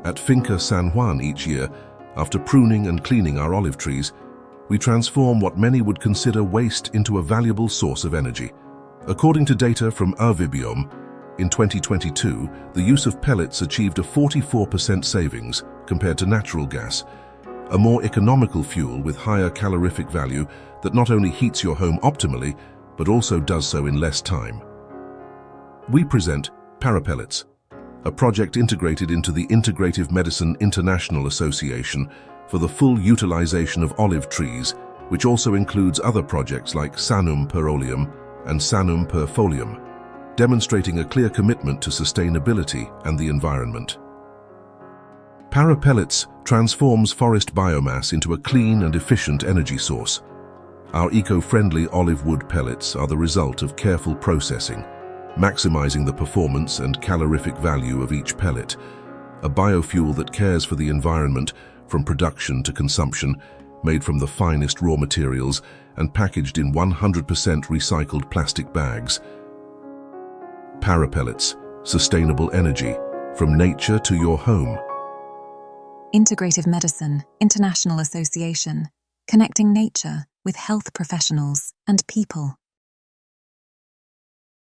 At Finca San Juan each year, after pruning and cleaning our olive trees, we transform what many would consider waste into a valuable source of energy. According to data from AVEBIOM, in 2022, the use of pellets achieved a 44% savings compared to natural gas, a more economical fuel with higher calorific value that not only heats your home optimally, but also does so in less time. We present PARApellets, a project integrated into the Integrative Medicine International Association for the full utilization of olive trees, which also includes other projects like Sanum per Olium and Sanum per Folium, demonstrating a clear commitment to sustainability and the environment. PARApellets transforms forest biomass into a clean and efficient energy source. Our eco-friendly olive wood pellets are the result of careful processing, maximizing the performance and calorific value of each pellet, a biofuel that cares for the environment from production to consumption, made from the finest raw materials and packaged in 100% recycled plastic bags. PARApellets, sustainable energy, from nature to your home. Integrative Medicine International Association, connecting nature with health professionals and people.